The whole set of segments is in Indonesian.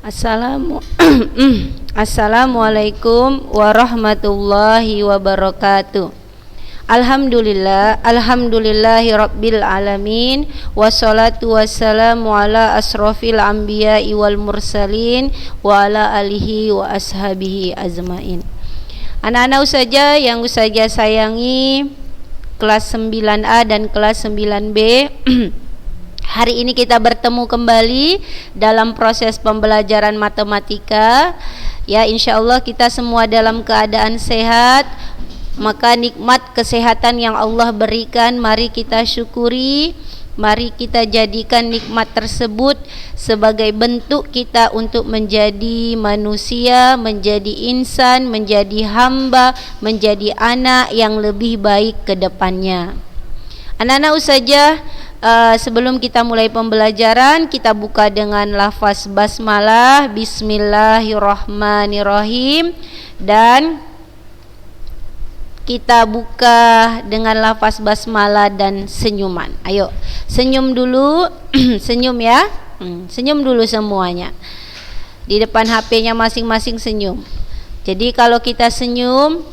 Assalamu Assalamualaikum warahmatullahi wabarakatuh. Alhamdulillahi rabbil alamin, wassalatu wassalamu ala asrofil anbiya'i wal mursalin wa ala alihi wa ashabihi azmain. Anak-anak Ustazah yang Ustazah sayangi, kelas 9A dan kelas 9B, hari ini kita bertemu kembali dalam proses pembelajaran matematika. Ya, insyaallah kita semua dalam keadaan sehat. Maka nikmat kesehatan yang Allah berikan, mari kita syukuri. Mari kita jadikan nikmat tersebut sebagai bentuk kita untuk menjadi manusia, menjadi insan, menjadi hamba, menjadi anak yang lebih baik ke depannya. Anak-anak Ustazah, sebelum kita mulai pembelajaran, kita buka dengan lafaz basmalah, bismillahirrahmanirrahim, dan kita buka dengan lafaz basmalah dan senyuman. Ayo, senyum dulu. Senyum ya. Senyum dulu semuanya. Di depan HP-nya masing-masing senyum. Jadi kalau kita senyum,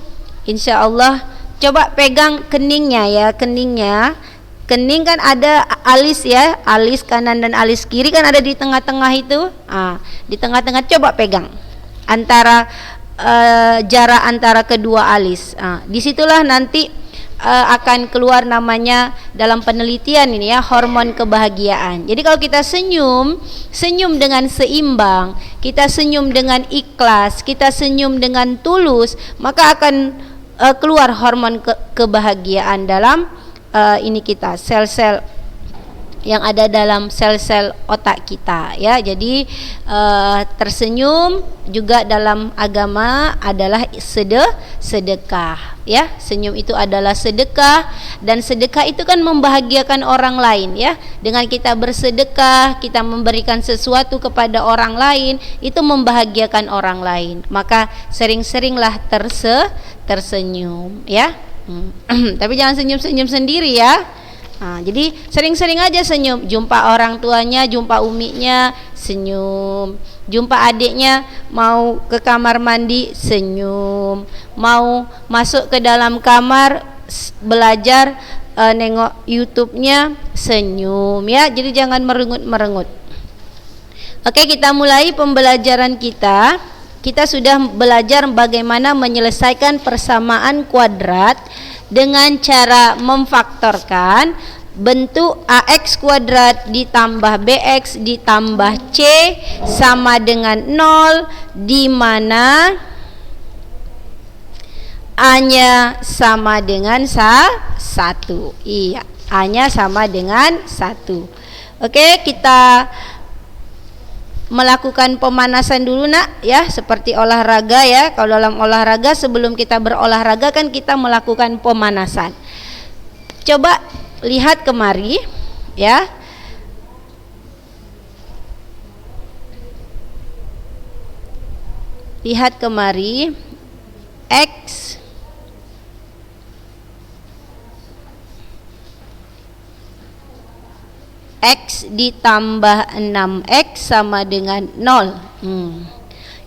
insya-Allah, coba pegang keningnya ya, keningnya. Kening kan ada alis ya, alis kanan dan alis kiri kan ada di tengah-tengah itu. Di tengah-tengah coba pegang antara jarak antara kedua alis. Disitulah nanti akan keluar namanya dalam penelitian ini ya, hormon kebahagiaan. Jadi kalau kita senyum dengan seimbang, kita senyum dengan ikhlas, kita senyum dengan tulus, maka akan keluar hormon kebahagiaan dalam ini kita, sel-sel yang ada dalam sel-sel otak kita ya. Jadi tersenyum juga dalam agama adalah sedekah ya. Senyum itu adalah sedekah, dan sedekah itu kan membahagiakan orang lain ya. Dengan kita bersedekah, kita memberikan sesuatu kepada orang lain, itu membahagiakan orang lain. Maka sering-seringlah tersenyum ya. Tapi jangan senyum-senyum sendiri ya. Jadi sering-sering aja senyum. Jumpa orang tuanya, jumpa uminya, senyum. Jumpa adiknya, mau ke kamar mandi, senyum. Mau masuk ke dalam kamar belajar, nengok YouTube-nya, senyum ya. Jadi jangan merengut-merengut. Oke, kita mulai pembelajaran kita. Kita sudah belajar bagaimana menyelesaikan persamaan kuadrat dengan cara memfaktorkan bentuk ax kuadrat ditambah bx ditambah c sama dengan 0, di mana a-nya sama dengan 1. Iya, a-nya sama dengan 1. Oke, kita melakukan pemanasan dulu nak ya, seperti olahraga ya. Kalau dalam olahraga, sebelum kita berolahraga kan kita melakukan pemanasan. Coba lihat kemari ya. Lihat kemari, x ditambah 6x sama dengan 0.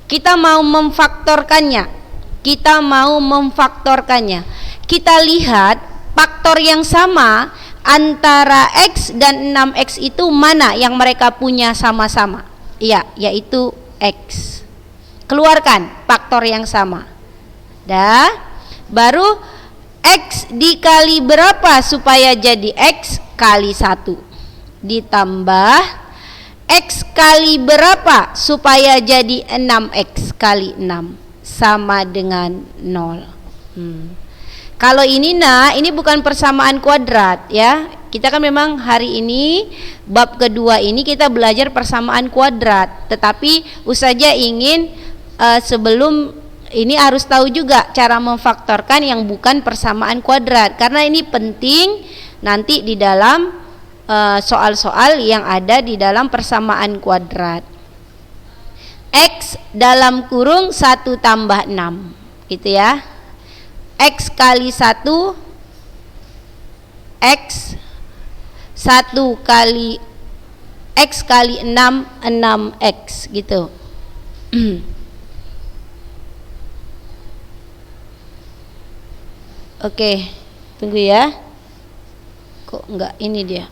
Kita mau memfaktorkannya. Kita lihat faktor yang sama antara x dan 6x itu mana yang mereka punya sama-sama. Iya, yaitu x. Keluarkan faktor yang sama. Dah, baru x dikali berapa supaya jadi x kali 1. Ditambah x kali berapa supaya jadi 6x kali 6 sama dengan 0. Kalau ini ini bukan persamaan kuadrat ya. Kita kan memang hari ini bab kedua ini kita belajar persamaan kuadrat, tetapi Ustazah ingin sebelum ini harus tahu juga cara memfaktorkan yang bukan persamaan kuadrat, karena ini penting nanti di dalam soal-soal yang ada di dalam persamaan kuadrat. X dalam kurung 1 tambah 6 gitu ya. X kali 1, X 1 kali X kali 6, 6x gitu. Oke, tunggu ya. Kok enggak ini dia?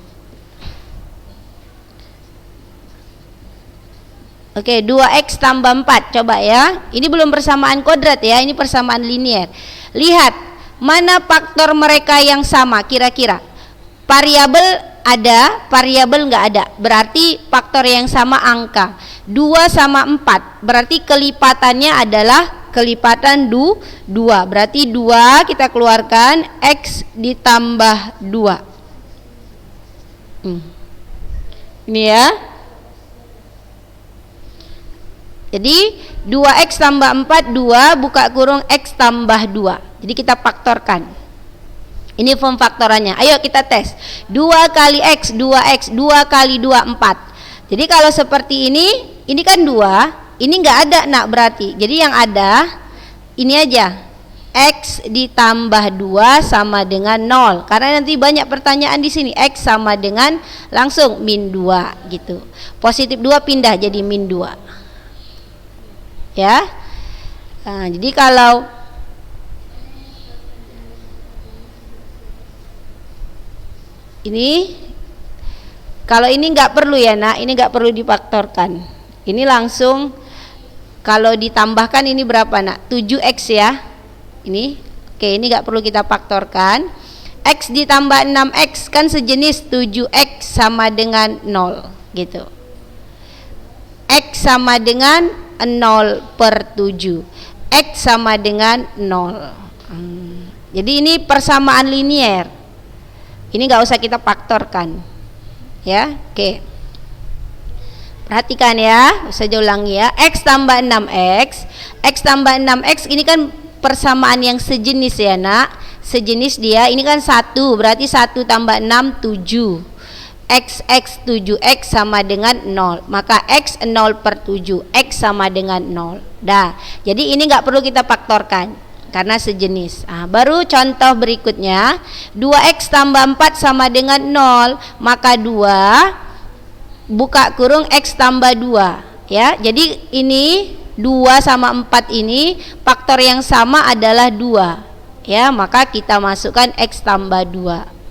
Oke, 2x tambah 4. Coba ya. Ini belum persamaan kuadrat ya, ini persamaan linier. Lihat, mana faktor mereka yang sama kira-kira? Variabel ada, variabel enggak ada. Berarti faktor yang sama angka. 2 sama 4. Berarti kelipatannya adalah kelipatan 2. Berarti 2 kita keluarkan, x ditambah 2. Ini ya. Jadi 2x tambah 4, 2 buka kurung x tambah 2. Jadi kita faktorkan. Ini form faktorannya. Ayo kita tes. 2 kali x, 2x, 2 kali 2, 4. Jadi kalau seperti ini kan 2. Ini enggak ada nak berarti. Jadi yang ada ini aja. X ditambah 2 sama dengan 0. Karena nanti banyak pertanyaan di sini. X sama dengan langsung min 2 gitu. Positif 2 pindah jadi min 2. Ya. Nah, jadi kalau ini nggak perlu ya nak, ini nggak perlu difaktorkan. Ini langsung kalau ditambahkan ini berapa nak? 7x ya. Ini, oke, ini nggak perlu kita faktorkan. X ditambah 6x kan sejenis 7x sama dengan 0 gitu. X sama dengan 0/7. X sama dengan 0. Jadi ini persamaan linier. Ini nggak usah kita faktorkan. Ya, oke. Perhatikan ya, saya ulangi ya. X tambah 6x. X tambah 6x ini kan persamaan yang sejenis ya nak. Sejenis dia, ini kan 1. Berarti 1 tambah 6, 7. X 7x sama dengan 0. Maka x 0/7. X sama dengan 0. Dah. Jadi ini nggak perlu kita faktorkan karena sejenis. Baru contoh berikutnya, 2x tambah 4 sama dengan 0. Maka 2 buka kurung x tambah 2 ya. Jadi ini 2 sama 4 ini faktor yang sama adalah 2 ya. Maka kita masukkan x tambah 2.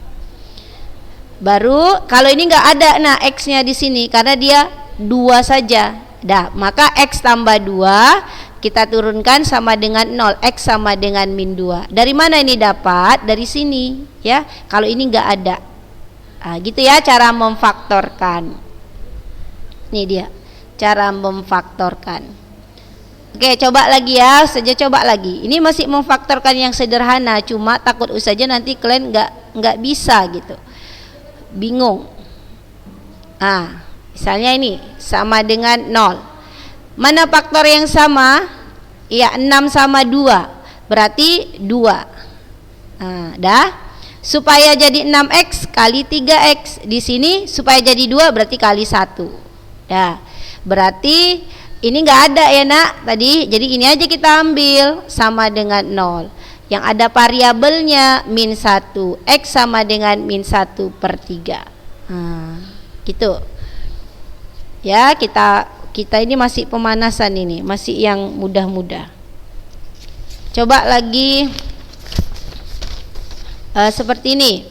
Baru kalau ini nggak ada nah x-nya di sini karena dia 2 saja. Dah, maka x tambah 2 kita turunkan sama dengan 0. X sama dengan min 2. Dari mana ini dapat? Dari sini ya. Kalau ini nggak ada. Gitu ya cara memfaktorkan. Ini dia cara memfaktorkan. Oke, coba lagi ya. Saja coba lagi. Ini masih memfaktorkan yang sederhana, cuma takut saja nanti kalian nggak bisa gitu. Bingung. Misalnya ini sama dengan 0. Mana faktor yang sama? Ya, 6 sama 2. Berarti 2. Dah. Supaya jadi 6x kali 3x. Di sini supaya jadi 2 berarti kali 1. Dah. Berarti ini enggak ada ya nak tadi. Jadi ini aja kita ambil sama dengan 0. Yang ada variabelnya min 1. X sama dengan min 1/3. Gitu. Ya, kita ini masih pemanasan ini, masih yang mudah-mudah. Coba lagi seperti ini.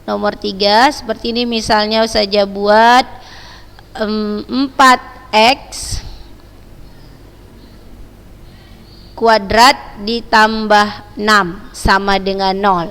Nomor 3 seperti ini misalnya saja buat 4x kuadrat ditambah 6 sama dengan 0.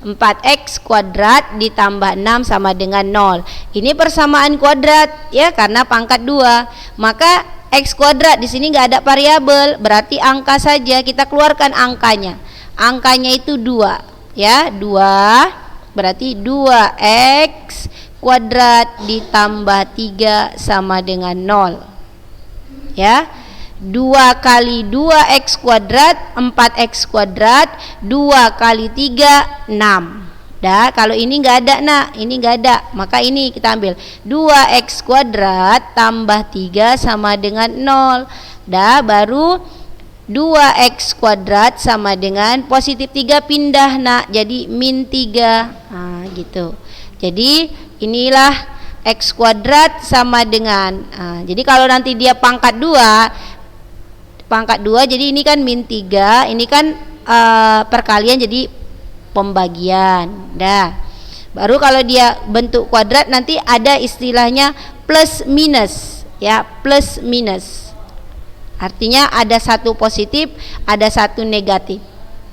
4x kuadrat ditambah 6 sama dengan 0. Ini persamaan kuadrat ya karena pangkat 2. Maka x kuadrat di sini nggak ada variabel, berarti angka saja. Kita keluarkan angkanya. Angkanya itu 2 ya. 2 berarti 2x kuadrat ditambah 3 sama dengan 0. Ya. 2 kali 2x kuadrat 4x kuadrat, 2 kali 3 6. Dah, kalau ini enggak ada nak, ini enggak ada. Maka ini kita ambil 2x kuadrat tambah 3 sama dengan 0. Dah, baru 2x kuadrat sama dengan positif 3 pindah nak, jadi min 3. Gitu. Jadi inilah X kuadrat sama dengan jadi kalau nanti dia pangkat 2 jadi ini kan min 3, ini kan perkalian jadi pembagian. Baru kalau dia bentuk kuadrat nanti ada istilahnya plus minus, ya, plus minus. Artinya ada satu positif, ada satu negatif,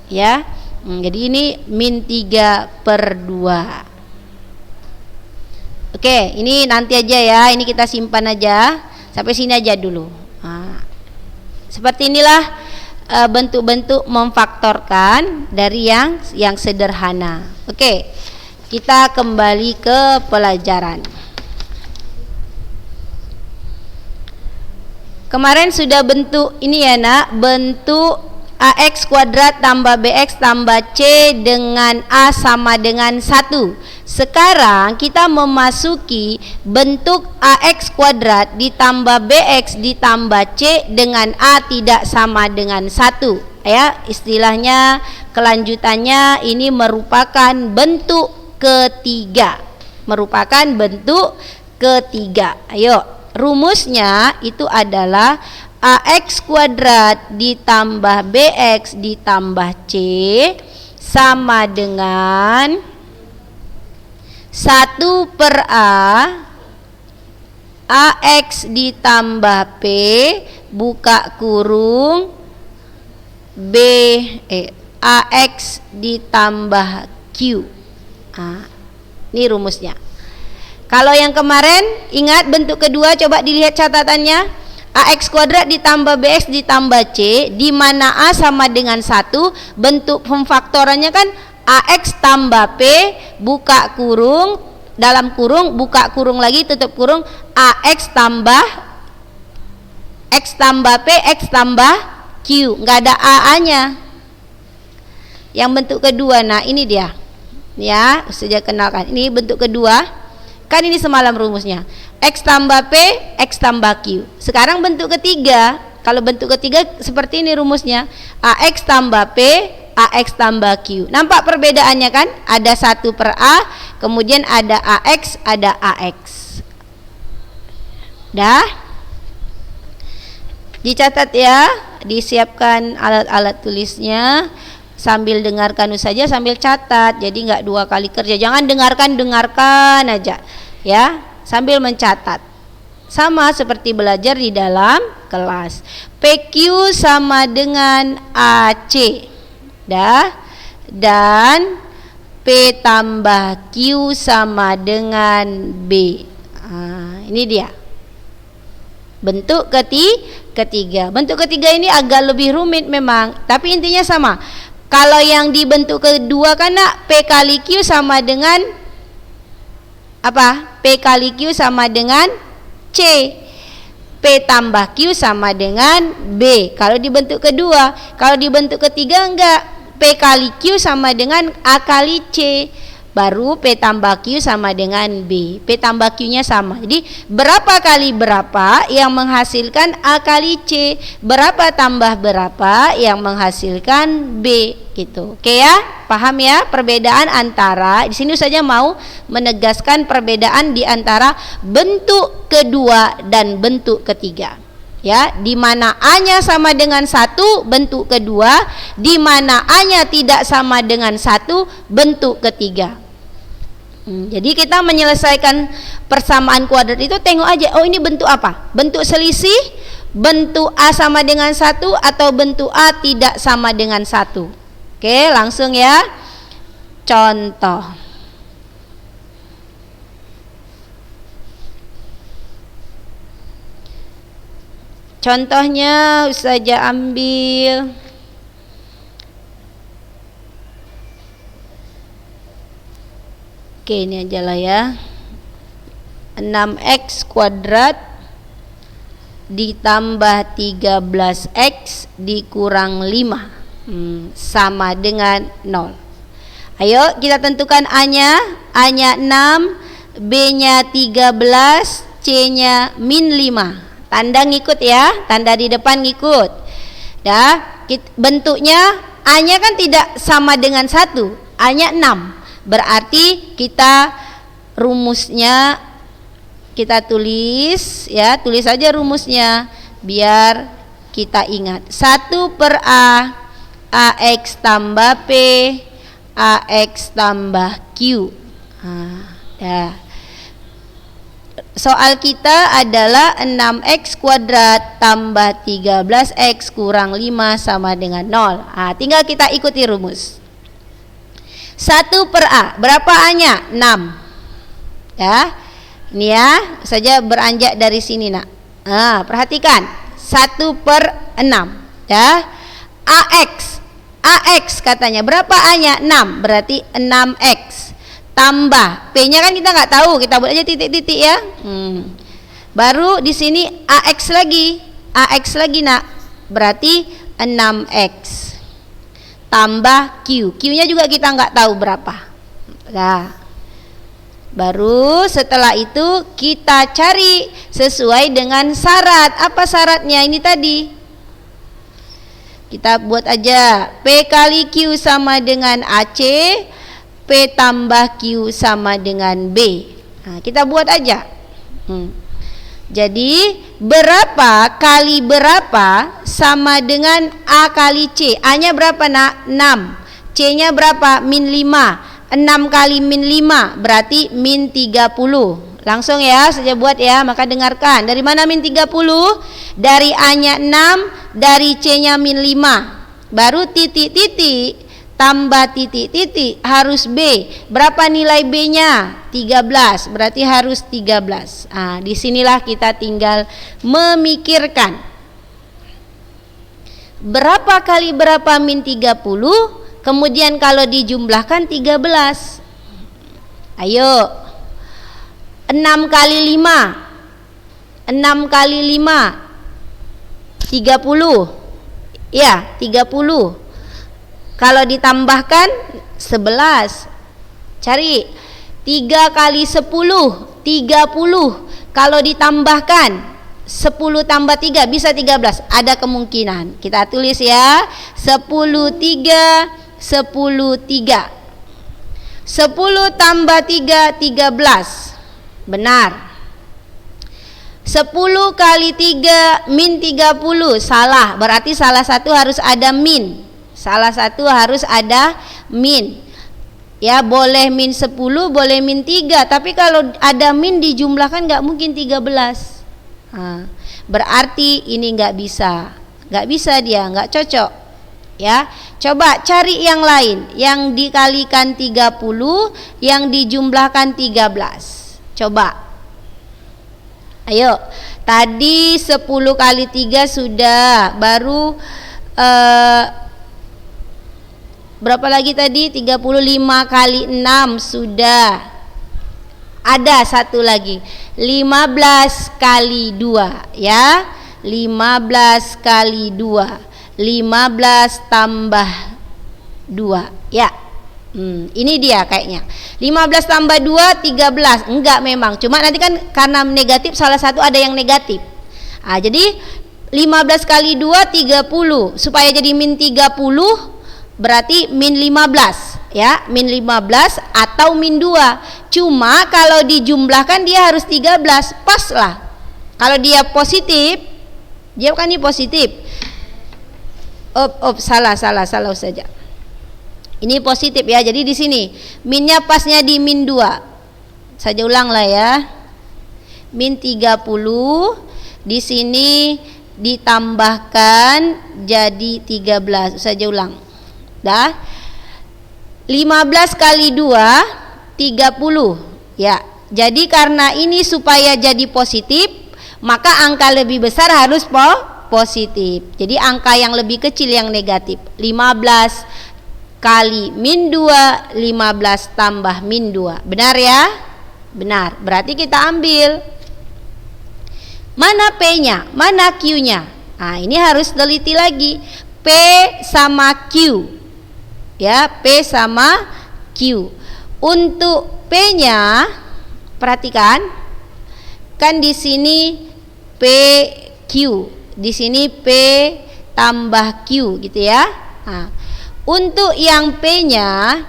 ya. Jadi ini min 3/2. Oke, ini nanti aja ya, ini kita simpan aja sampai sini aja dulu. Seperti inilah bentuk-bentuk memfaktorkan dari yang sederhana. Oke, kita kembali ke pelajaran. Kemarin sudah bentuk ini ya nak, bentuk AX kuadrat tambah BX tambah C dengan A sama dengan 1. Sekarang kita memasuki bentuk AX kuadrat ditambah BX ditambah C dengan A tidak sama dengan 1. Ya, istilahnya kelanjutannya ini merupakan bentuk ketiga. Ayo, rumusnya itu adalah AX kuadrat ditambah BX ditambah C sama dengan 1/A AX ditambah P buka kurung AX ditambah Q. Ini rumusnya. Kalau yang kemarin ingat bentuk kedua, coba dilihat catatannya. AX kuadrat ditambah BX ditambah C, di mana A sama dengan 1, bentuk pemfaktorannya kan AX tambah P buka kurung dalam kurung buka kurung lagi tutup kurung AX tambah X tambah P X tambah Q, nggak ada AA-nya. Yang bentuk kedua, nah ini dia ya, sudah kenalkan ini bentuk kedua kan, ini semalam rumusnya X tambah P, X tambah Q. Sekarang bentuk ketiga, kalau bentuk ketiga seperti ini rumusnya, AX tambah P, AX tambah Q. Nampak perbedaannya kan? Ada 1/A, kemudian ada AX, ada AX. Dah? Dicatat ya, disiapkan alat-alat tulisnya. Sambil dengarkan saja, sambil catat. Jadi nggak 2 kali kerja. Jangan dengarkan aja, ya. Sambil mencatat, sama seperti belajar di dalam kelas. PQ sama dengan AC, dan P tambah Q sama dengan B. Ini dia bentuk ketiga. Bentuk ketiga ini agak lebih rumit memang, tapi intinya sama. Kalau yang di bentuk kedua kan nak, P kali Q sama dengan apa? P kali Q sama dengan C. P tambah Q sama dengan B. Kalau di bentuk kedua, kalau di bentuk ketiga enggak. P kali Q sama dengan A kali C. Baru P tambah Q sama dengan B. P tambah Q-nya sama. Jadi berapa kali berapa yang menghasilkan A kali C, berapa tambah berapa yang menghasilkan B, gitu. Oke ya? Paham ya perbedaan antara, di sini saja mau menegaskan perbedaan di antara bentuk kedua dan bentuk ketiga. Ya, di mana A-nya sama dengan 1 bentuk kedua, di mana A-nya tidak sama dengan 1 bentuk ketiga. Jadi kita menyelesaikan persamaan kuadrat itu tengok aja, oh ini bentuk apa? Bentuk selisih, bentuk A sama dengan 1 atau bentuk A tidak sama dengan 1. Oke, langsung ya. Contoh. Contohnya Ustazah ambil oke, ini aja lah ya. 6x kuadrat ditambah 13x dikurang 5 sama dengan 0. Ayo kita tentukan A-nya. A-nya 6, B-nya 13, C-nya min 5. Tanda ngikut ya, tanda di depan ngikut. Bentuknya A-nya kan tidak sama dengan 1, A-nya 6. Berarti kita rumusnya Kita tulis ya, tulis aja rumusnya biar kita ingat. 1 per A, AX tambah P, AX tambah Q. Ya. Soal kita adalah 6x kuadrat tambah 13x kurang 5 sama dengan 0. Tinggal kita ikuti rumus. 1 per A, berapa A-nya? 6. Ya. Ini ya, saja beranjak dari sini nak. Perhatikan 1 per 6 ya. AX katanya berapa A-nya? 6, berarti 6x tambah P-nya kan kita nggak tahu, kita buat aja titik-titik ya. Baru di sini AX lagi nak, berarti 6x tambah Q-nya juga kita nggak tahu berapa. Nah, baru setelah itu kita cari sesuai dengan syarat. Apa syaratnya ini tadi? Kita buat aja. P kali Q sama dengan AC, P tambah Q sama dengan B. Kita buat aja. Jadi berapa kali berapa sama dengan A kali C. A-nya berapa nak? 6. C-nya berapa? min 5. 6 kali min 5 berarti min 30. Langsung ya, saja buat ya, maka dengarkan. Dari mana min 30? Dari A-nya 6, dari C-nya min 5. Baru titik-titik tambah titik-titik harus B. Berapa nilai B-nya? 13. Berarti harus 13. Disinilah kita tinggal memikirkan. Berapa kali berapa min 30? Kemudian kalau dijumlahkan 13. Ayo. 6 kali 5. 6 kali 5 30. Ya, 30. Kalau ditambahkan 11. Cari 3 kali 10 30. Kalau ditambahkan 10 tambah 3 bisa 13. Ada kemungkinan. Kita tulis ya. 10 3 10 3. 10 tambah 3 13. Benar. 10 kali 3 min 30. Salah. Berarti salah satu harus ada min. Salah satu harus ada min. Ya, boleh min 10, boleh min 3. Tapi kalau ada min dijumlahkan nggak mungkin 13. Berarti ini nggak bisa. Nggak bisa dia, nggak cocok. Ya, coba cari yang lain. Yang dikalikan 30, yang dijumlahkan 13. Coba. Ayo. Tadi 10 kali 3 sudah. Baru berapa lagi tadi? 35 kali 6 sudah. Ada satu lagi. 15 kali 2 ya. 15 kali 2. 15 tambah 2 ya. Ini dia kayaknya. 15 tambah 2 13. Enggak memang. Cuma nanti kan karena negatif salah satu ada yang negatif. Jadi 15 kali 2 30. Supaya jadi min 30 berarti min 15 ya. Min 15 atau min 2. Cuma kalau dijumlahkan dia harus 13. Pas lah. Kalau dia positif, dia kan ini positif. Salah saja. Ini positif ya. Jadi di sini minnya pasnya di min 2. Saya ulang lah ya. Min 30 di sini ditambahkan jadi 13. Saya ulang. Dah. 15 kali 2 30 ya. Jadi karena ini supaya jadi positif, maka angka lebih besar harus positif. Jadi angka yang lebih kecil yang negatif. 15 kali min 2, 15 tambah min 2. Benar ya? Benar. Berarti kita ambil. Mana P-nya? Mana Q-nya? Ini harus teliti lagi. P sama Q. Ya, P sama Q. Untuk P-nya perhatikan. Kan di sini PQ. Di sini P tambah Q gitu ya. Untuk yang P-nya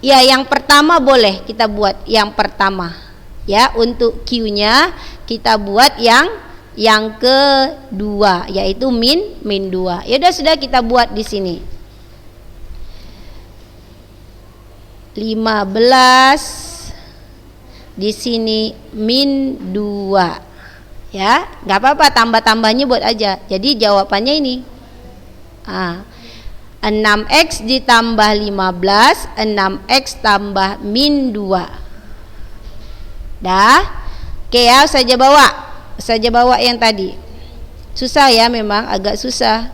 ya yang pertama boleh kita buat yang pertama. Ya, untuk Q-nya kita buat yang kedua, yaitu min 2. Ya udah, sudah kita buat di sini. 15 di sini min 2. Ya, nggak apa-apa, tambah-tambahnya buat aja. Jadi jawabannya ini. 6x ditambah 15, 6x tambah min 2. Dah. Oke ya, saja bawa yang tadi. Susah ya, memang agak susah.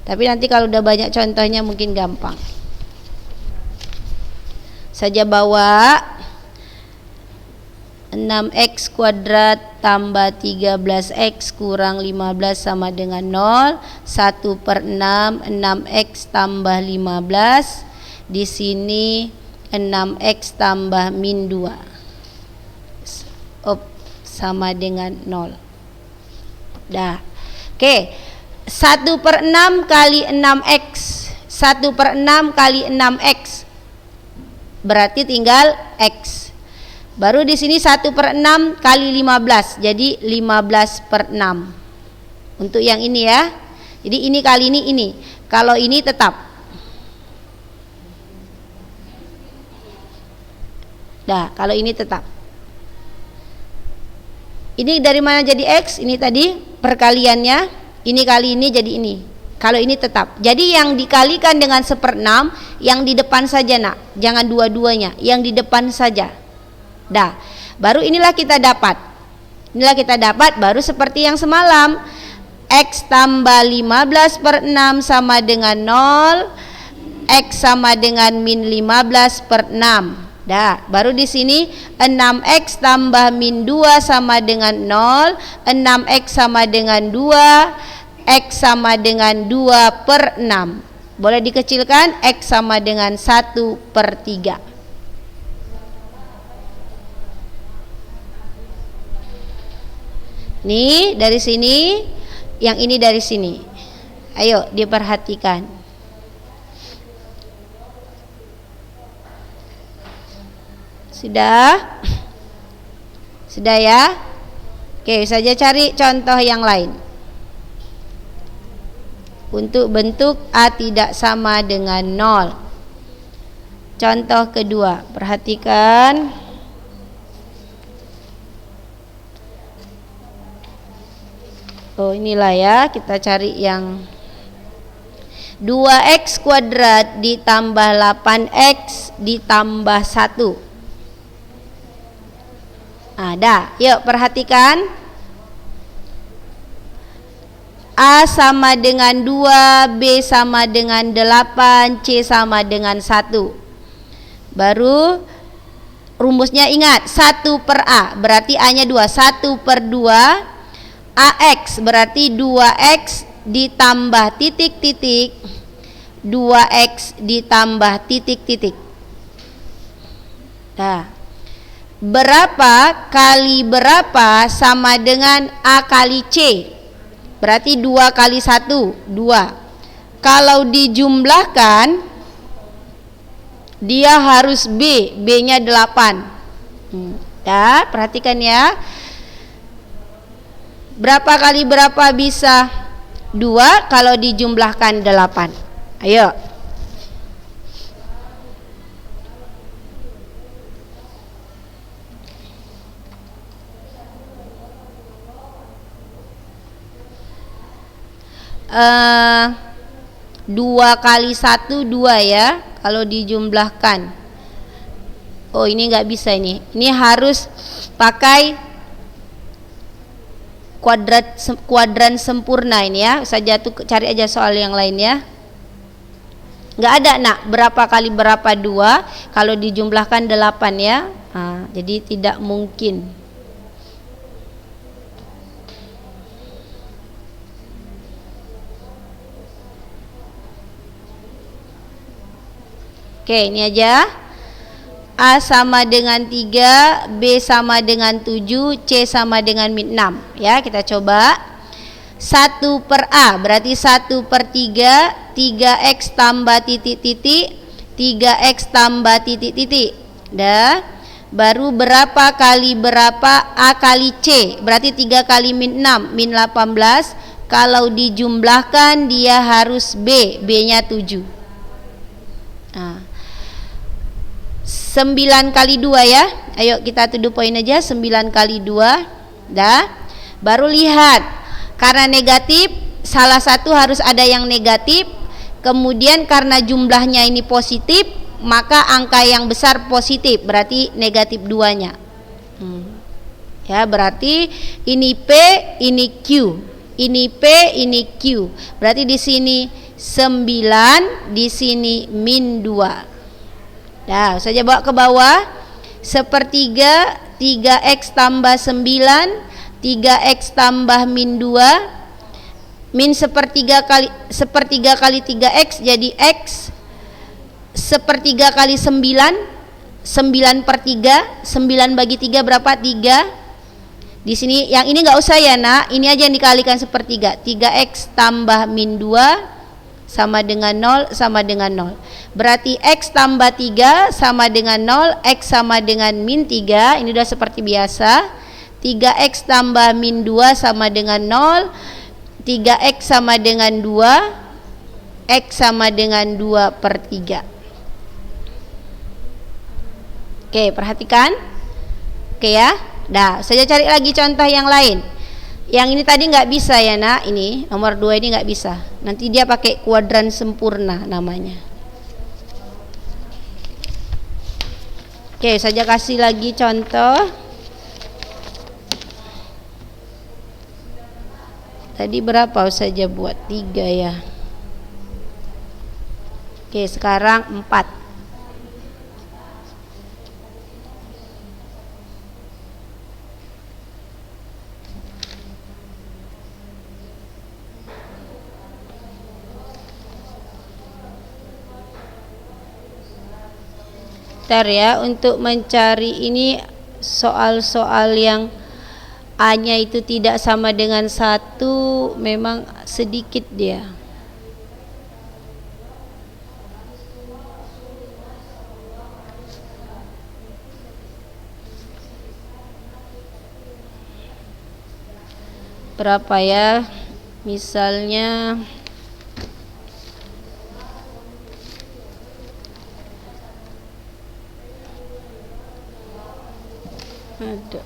Tapi nanti kalau udah banyak contohnya mungkin gampang. Saja bawa 6x kuadrat tambah 13x kurang 15 sama dengan 0. 1/6, 6x tambah 15. Di sini 6x tambah min 2 sama dengan 0. Dah. Oke. 1/6 kali 6x. 1/6 kali 6x. Berarti tinggal x. Baru di sini 1/6 kali 15. Jadi 15/6. Untuk yang ini ya. Jadi ini kali ini. Kalau ini tetap. Dah, kalau ini tetap. Ini dari mana jadi x? Ini tadi perkaliannya. Ini kali ini jadi ini. Kalau ini tetap. Jadi yang dikalikan dengan 1/6, yang di depan saja nak. Jangan dua-duanya. Yang di depan saja. Dah. Baru inilah kita dapat. Baru seperti yang semalam. X tambah 15/6 sama dengan 0. X sama dengan min 15/6. Dah, baru di sini 6x tambah min 2 sama dengan 0. 6x sama dengan 2. X sama dengan 2/6. Boleh dikecilkan, X sama dengan 1/3. Nih dari sini, yang ini dari sini. Ayo diperhatikan. Sudah ya. Oke, saja cari contoh yang lain. Untuk bentuk A tidak sama dengan 0. Contoh kedua, perhatikan. Oh, inilah ya, kita cari yang 2x kuadrat ditambah 8x ditambah 1. Ada. Yuk perhatikan. A sama dengan 2, B sama dengan 8, C sama dengan 1. Baru rumusnya ingat, 1/A berarti A-nya 2. 1/2 AX berarti 2x ditambah titik-titik 2x ditambah titik-titik. Nah, berapa kali berapa sama dengan A kali C? Berarti 2 kali 1, 2. Kalau dijumlahkan, dia harus B, B-nya 8. Ya, perhatikan ya. Berapa kali berapa bisa 2 kalau dijumlahkan 8? Ayo. Dua kali 1, 2 ya. Kalau dijumlahkan, oh ini nggak bisa ini. Ini harus pakai kuadran sempurna ini ya. Saja tuh cari aja soal yang lain ya. Nggak ada nak. Berapa kali berapa 2 kalau dijumlahkan 8 ya. Jadi tidak mungkin. Oke, ini aja. A sama dengan 3, B sama dengan 7, C sama dengan min 6. Ya, kita coba. 1/A berarti 1/3, 3x tambah titik-titik, 3x tambah titik-titik. Dah. Baru berapa kali berapa? A kali C. Berarti 3 kali min 6, min 18. Kalau dijumlahkan dia harus B. B-nya 7. 9 kali 2 ya. Ayo kita tuduh poin aja. 9 kali 2. Dah. Baru lihat. Karena negatif, salah satu harus ada yang negatif. Kemudian karena jumlahnya ini positif, maka angka yang besar positif, berarti negatif 2-nya. Ya, berarti ini P, ini Q. Ini P, ini Q. Berarti di sini 9, di sini min 2. Nah, saja bawa ke bawah. Sepertiga 3x tambah 9, 3x tambah min 2. Min sepertiga kali 3x jadi x. Sepertiga kali 9, 9 per 3, 9 bagi 3 berapa? 3. Di sini yang ini nggak usah ya nak, ini aja yang dikalikan sepertiga. 3x tambah min 2 sama dengan 0, sama dengan 0. Berarti x tambah 3 sama dengan 0, x sama dengan min 3. Ini udah seperti biasa. 3x tambah min 2 sama dengan 0, 3x sama dengan 2, x sama dengan 2 per 3. Oke, perhatikan. Oke ya. Dah, saya cari lagi contoh yang lain. Yang ini tadi nggak bisa ya nak, ini nomor 2 ini nggak bisa. Nanti dia pakai kuadran sempurna namanya. Oke, saya kasih lagi contoh. Tadi berapa saja buat? 3 ya. Oke, sekarang 4. Bentar ya, untuk mencari ini soal-soal yang A-nya itu tidak sama dengan 1, memang sedikit dia. Berapa ya? Misalnya ada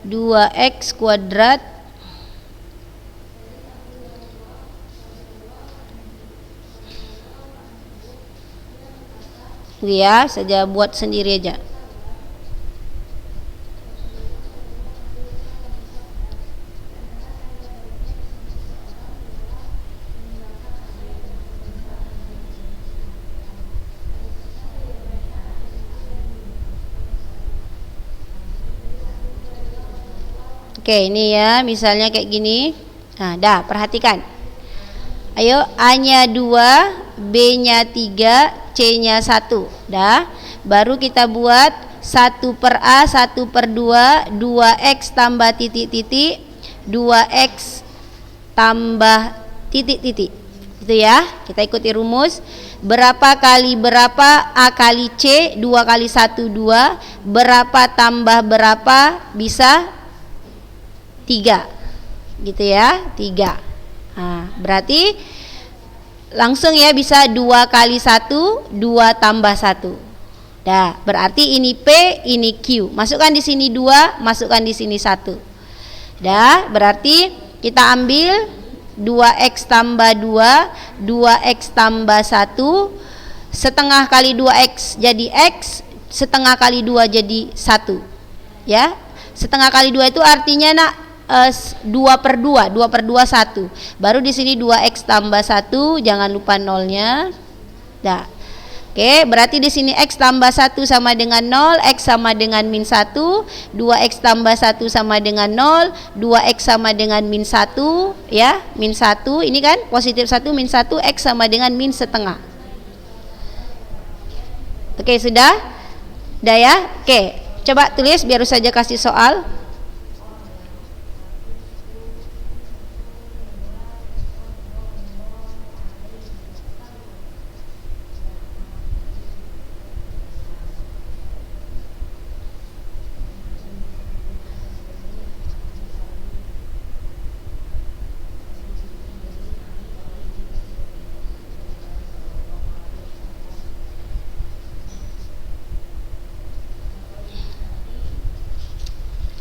2x kuadrat ya, saja buat sendiri aja. Oke, ini ya, misalnya kayak gini. Nah, dah, perhatikan. Ayo, A-nya 2, B-nya 3, C-nya 1. Dah, baru kita buat 1 per A, 1 per 2, 2x tambah titik-titik, 2x tambah titik-titik. Itu ya, kita ikuti rumus. Berapa kali berapa? A kali C, 2 kali 1, 2. Berapa tambah berapa? Bisa 3, gitu ya, 3. Nah, berarti langsung ya bisa 2 kali 1, 2 tambah 1. Dah, berarti ini P, ini Q. Masukkan di sini 2, masukkan di sini 1. Dah, berarti kita ambil 2x tambah 2, 2x tambah 1, setengah kali 2x jadi x, setengah kali 2 jadi 1. Ya, setengah kali 2 itu artinya nak 2 per 2, 2 per 2 1. Baru di sini 2x tambah 1, jangan lupa nolnya. Dah. Oke, berarti di sini x tambah 1 sama dengan 0, x sama dengan min 1, 2x tambah 1 sama dengan 0, 2x sama dengan min 1, ya, min 1, ini kan positif 1, min 1, x sama dengan min setengah. Oke, sudah? Dah ya? Oke, coba tulis biar saja kasih soal.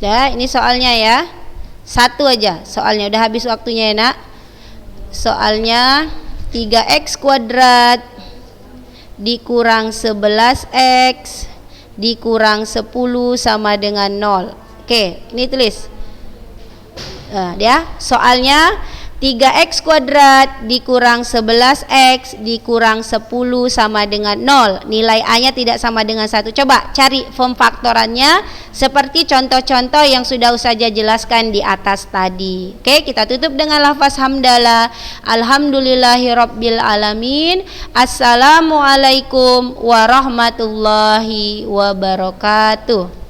Ya, ini soalnya ya. Satu aja soalnya, udah habis waktunya ya nak. Soalnya 3x kuadrat dikurang 11x dikurang 10 sama dengan 0. Oke, ini tulis. Dia soalnya 3x kuadrat dikurang 11x dikurang 10 sama dengan 0. Nilai A-nya tidak sama dengan 1. Coba cari form faktorannya seperti contoh-contoh yang sudah Ustazah jelaskan di atas tadi. Oke, kita tutup dengan lafaz hamdalah. Alhamdulillahirabbil alamin. Assalamualaikum warahmatullahi wabarakatuh.